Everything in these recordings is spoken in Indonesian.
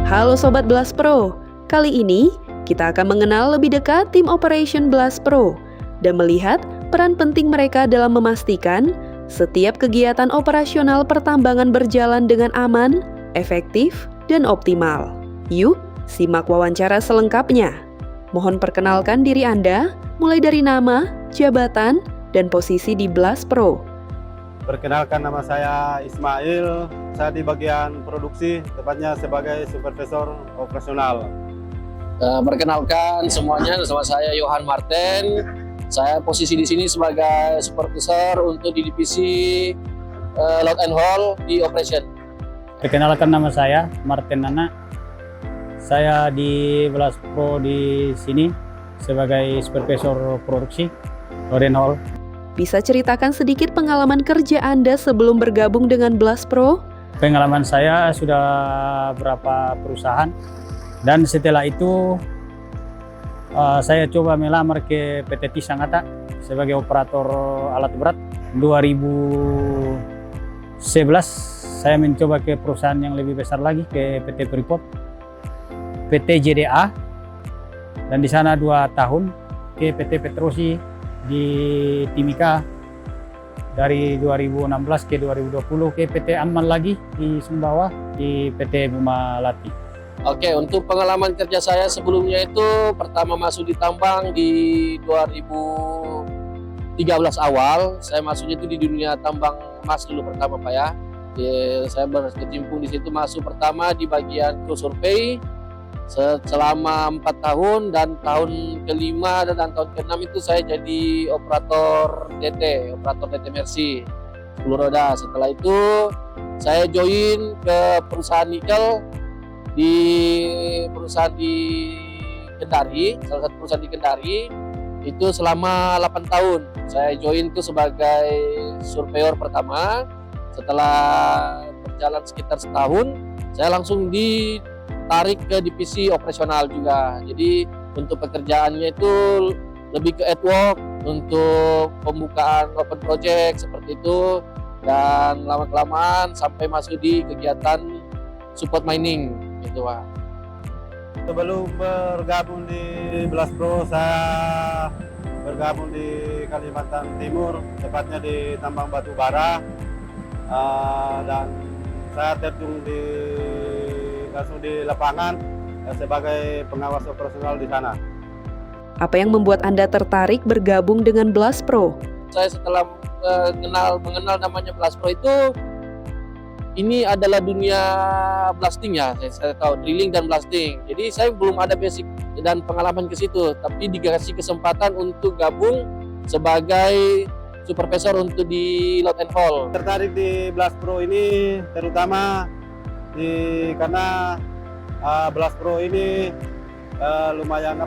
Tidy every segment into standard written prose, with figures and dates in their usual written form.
Halo Sobat Blast Pro, kali ini kita akan mengenal lebih dekat tim Operation Blast Pro dan melihat peran penting mereka dalam memastikan setiap kegiatan operasional pertambangan berjalan dengan aman, efektif, dan optimal. Yuk, simak wawancara selengkapnya. Mohon perkenalkan diri Anda, mulai dari nama, jabatan, dan posisi di Blast Pro. Perkenalkan, nama saya Ismail, saya di bagian produksi, tepatnya sebagai supervisor operasional. Perkenalkan semuanya, nama saya Johan Martin. Saya posisi di sini sebagai supervisor untuk di divisi Load and Haul di operation. Perkenalkan, nama saya Martin Nana. Saya di Blast Pro di sini sebagai supervisor produksi Load and Haul. Bisa ceritakan sedikit pengalaman kerja Anda sebelum bergabung dengan Blast Pro? Pengalaman saya sudah berapa perusahaan, dan setelah itu saya coba melamar ke PT Tisangata sebagai operator alat berat. 2011 saya mencoba ke perusahaan yang lebih besar lagi, ke PT Freeport, PT JDA, dan di sana 2 tahun ke PT Petrosi di Timika. Dari 2016 ke 2020 ke PT Aman lagi di Sumbawa di PT Buma Lati. Oke, untuk pengalaman kerja saya sebelumnya itu pertama masuk di tambang di 2013 awal. Saya masuknya itu di dunia tambang emas dulu pertama, Pak ya. Saya berkecimpung di situ, masuk pertama di bagian crew survey selama 4 tahun, dan tahun kelima dan tahun ke-6 itu saya jadi operator DT Mercy 10 roda. Setelah itu saya join ke perusahaan nikel di perusahaan di Kendari, salah satu perusahaan di Kendari. Itu selama 8 tahun saya join itu sebagai surveyor pertama. Setelah berjalan sekitar setahun, saya langsung ditarik ke divisi operasional juga. Jadi untuk pekerjaannya itu lebih ke ad hoc, untuk pembukaan open project seperti itu, dan lama-kelamaan sampai masuk di kegiatan support mining gitu, Pak. Sebelum bergabung di Blast Pro, saya bergabung di Kalimantan Timur, tepatnya di tambang batu bara, dan saya terjun langsung di lapangan sebagai pengawas operasional di sana. Apa yang membuat Anda tertarik bergabung dengan Blast Pro? Saya setelah mengenal namanya Blast Pro itu, ini adalah dunia blasting ya, saya tahu drilling dan blasting. Jadi saya belum ada basic dan pengalaman ke situ, tapi dikasih kesempatan untuk gabung sebagai supervisor untuk di Load and Haul. Tertarik di Blast Pro ini terutama karena Blast Pro ini lumayan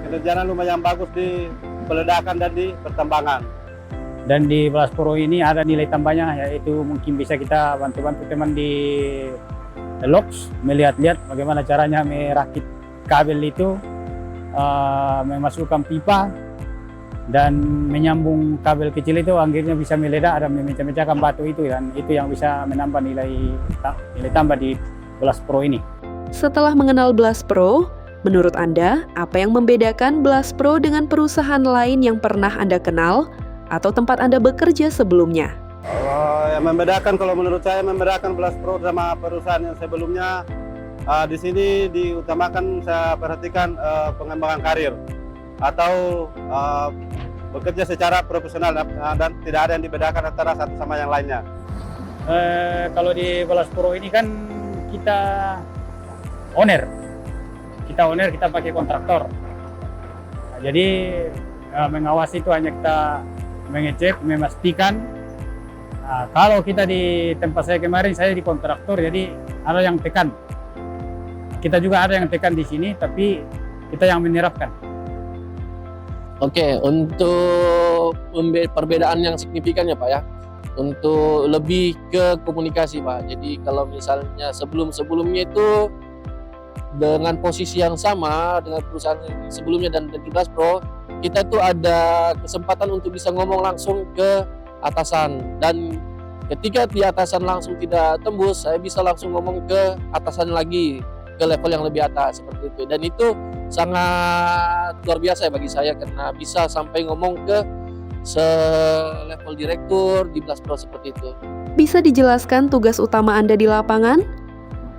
kinerjanya lumayan bagus di peledakan dan di pertambangan. Dan di Blast Pro ini ada nilai tambahnya, yaitu mungkin bisa kita bantu-bantu teman di LOX, melihat-lihat bagaimana caranya merakit kabel itu, memasukkan pipa dan menyambung kabel kecil itu, akhirnya bisa meledak dan memecah-mecahkan batu itu, dan itu yang bisa menambah nilai tambah di Blast Pro ini. Setelah mengenal Blast Pro, menurut Anda apa yang membedakan Blast Pro dengan perusahaan lain yang pernah Anda kenal atau tempat Anda bekerja sebelumnya? Yang membedakan, kalau menurut saya membedakan Blast Pro sama perusahaan yang sebelumnya, di sini diutamakan, saya perhatikan pengembangan karir atau bekerja secara profesional, dan tidak ada yang dibedakan antara satu sama yang lainnya. Kalau di Blast Pro ini kan kita owner, kita pakai kontraktor. Nah, jadi mengawasi itu hanya kita mengecek, memastikan. Nah, kalau kita di tempat saya kemarin, saya di kontraktor, jadi ada yang tekan. Kita juga ada yang tekan di sini, tapi kita yang menerapkan. Oke, untuk perbedaan yang signifikan ya Pak ya, untuk lebih ke komunikasi Pak. Jadi kalau misalnya sebelumnya itu dengan posisi yang sama dengan perusahaan sebelumnya dan di Blast Pro, kita tuh ada kesempatan untuk bisa ngomong langsung ke atasan, dan Ketika di atasan langsung tidak tembus, saya bisa langsung ngomong ke atasan lagi, ke level yang lebih atas seperti itu. Dan itu sangat luar biasa bagi saya karena bisa sampai ngomong ke selevel direktur di Blast Pro seperti itu. Bisa dijelaskan tugas utama Anda di lapangan?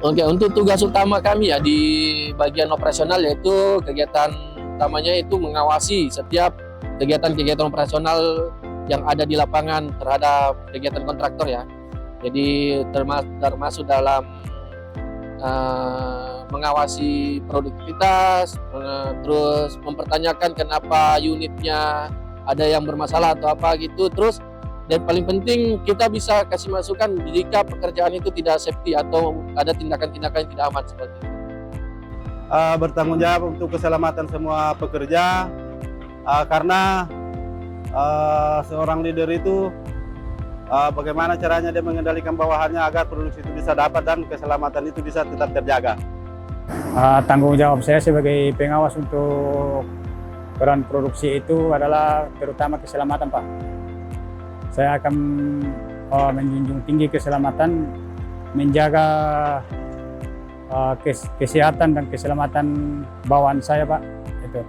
Oke, untuk tugas utama kami ya di bagian operasional yaitu kegiatan utamanya itu mengawasi setiap kegiatan-kegiatan operasional yang ada di lapangan terhadap kegiatan kontraktor ya. Jadi termasuk dalam mengawasi produktivitas, terus mempertanyakan kenapa unitnya ada yang bermasalah atau apa gitu. Terus dan paling penting kita bisa kasih masukan jika pekerjaan itu tidak safety atau ada tindakan-tindakan yang tidak aman seperti itu. Bertanggung jawab untuk keselamatan semua pekerja karena seorang leader itu bagaimana caranya dia mengendalikan bawahannya agar produksi itu bisa dapat dan keselamatan itu bisa tetap terjaga. Tanggung jawab saya sebagai pengawas untuk peran produksi itu adalah terutama keselamatan, Pak. Saya akan menjunjung tinggi keselamatan, menjaga kesehatan dan keselamatan bawaan saya, Pak. Itu.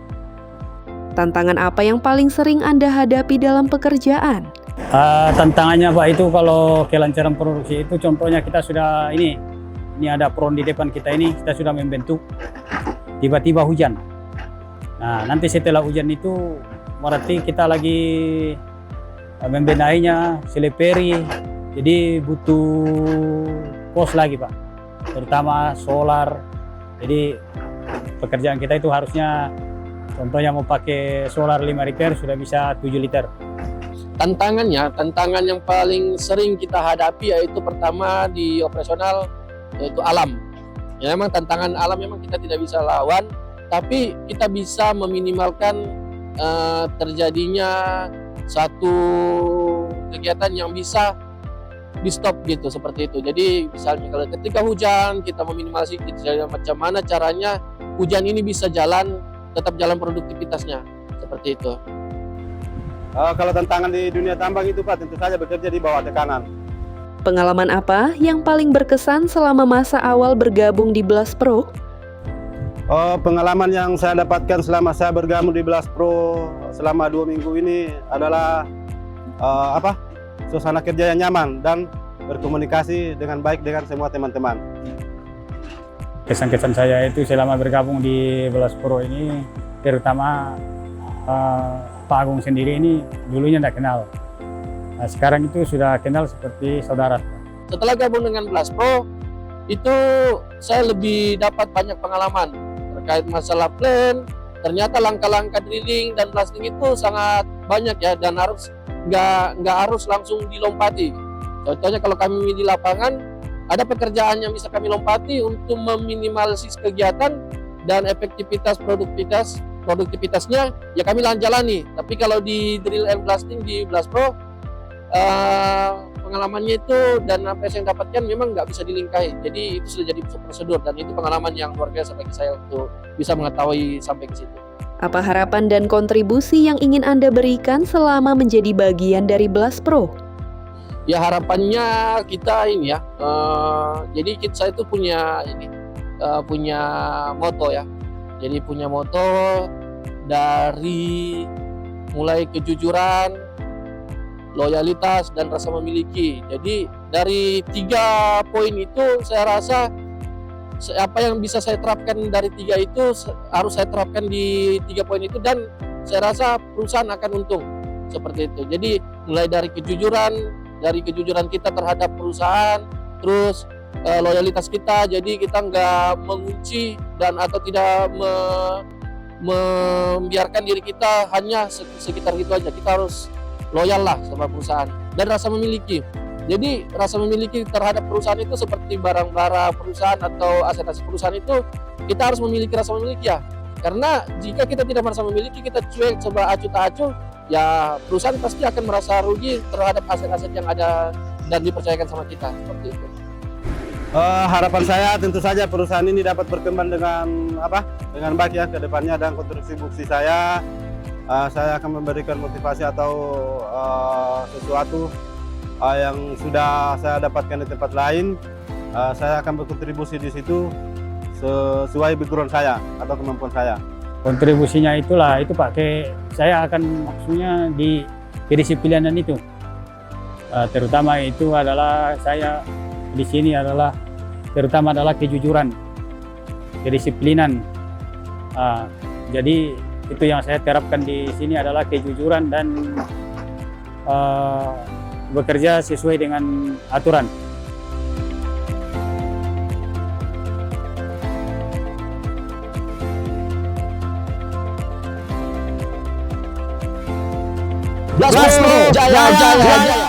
Tantangan apa yang paling sering Anda hadapi dalam pekerjaan? Tantangannya Pak itu kalau kelancaran produksi itu contohnya kita sudah ini ada pron di depan kita ini, kita sudah membentuk, tiba-tiba hujan. Nah nanti setelah hujan itu berarti kita lagi membenahinya, seleperi, jadi butuh pos lagi Pak, terutama solar. Jadi pekerjaan kita itu harusnya contohnya mau pakai solar 5 liter sudah bisa 7 liter. Tantangan yang paling sering kita hadapi yaitu pertama di operasional yaitu alam. Ya memang tantangan alam memang kita tidak bisa lawan, tapi kita bisa meminimalkan terjadinya satu kegiatan yang bisa di stop gitu seperti itu. Jadi misalnya kalau ketika hujan kita meminimalisasi macam mana caranya hujan ini bisa tetap jalan produktivitasnya seperti itu. Kalau tantangan di dunia tambang itu Pak, tentu saja bekerja di bawah tekanan. Pengalaman apa yang paling berkesan selama masa awal bergabung di Blast Pro? Pengalaman yang saya dapatkan selama saya bergabung di Blast Pro selama 2 minggu ini adalah suasana kerja yang nyaman dan berkomunikasi dengan baik dengan semua teman-teman. Kesan-kesan saya itu selama bergabung di Blast Pro ini, terutama Pak Agung sendiri ini dulunya tidak kenal. Nah, sekarang itu sudah kenal seperti saudara. Setelah gabung dengan Blast Pro, itu saya lebih dapat banyak pengalaman terkait masalah plan. Ternyata langkah-langkah drilling dan blasting itu sangat banyak ya, dan nggak harus langsung dilompati. Contohnya kalau kami di lapangan, ada pekerjaan yang bisa kami lompati untuk meminimalisir kegiatan dan efektivitas produktivitasnya ya kami jalani. Tapi kalau di drill and blasting di Blast Pro pengalamannya itu dan apa yang saya dapatkan memang nggak bisa dilingkahi. Jadi itu sudah jadi prosedur dan itu pengalaman yang luar biasa bagi saya untuk bisa mengetahui sampai ke situ. Apa harapan dan kontribusi yang ingin Anda berikan selama menjadi bagian dari Blast Pro? Ya harapannya kita ini ya, jadi saya itu punya moto ya. Jadi punya moto dari mulai kejujuran, loyalitas, dan rasa memiliki. Jadi dari 3 poin itu saya rasa apa yang bisa saya terapkan dari 3 itu harus saya terapkan di 3 poin itu, dan saya rasa perusahaan akan untung seperti itu. Jadi mulai dari kejujuran kita terhadap perusahaan, terus loyalitas kita, jadi kita nggak mengunci dan atau tidak membiarkan diri kita hanya sekitar gitu aja. Kita harus loyal lah sama perusahaan, dan rasa memiliki. Jadi rasa memiliki terhadap perusahaan itu seperti barang-barang perusahaan atau aset-aset perusahaan itu kita harus memiliki rasa memiliki ya. Karena jika kita tidak merasa memiliki, kita cuek coba acuh tak acuh, ya perusahaan pasti akan merasa rugi terhadap aset-aset yang ada dan dipercayakan sama kita seperti itu. Harapan saya tentu saja perusahaan ini dapat berkembang dengan baik ya ke depannya, dan kontribusi saya akan memberikan motivasi atau sesuatu yang sudah saya dapatkan di tempat lain, saya akan berkontribusi di situ sesuai background saya atau kemampuan saya. Kontribusinya itulah itu Pak, saya akan maksudnya di kedisiplinan itu, terutama itu adalah saya di sini adalah terutama adalah kejujuran, kedisiplinan. Jadi itu yang saya terapkan di sini adalah kejujuran dan bekerja sesuai dengan aturan. Blast Pro, jaya, jaya, jaya.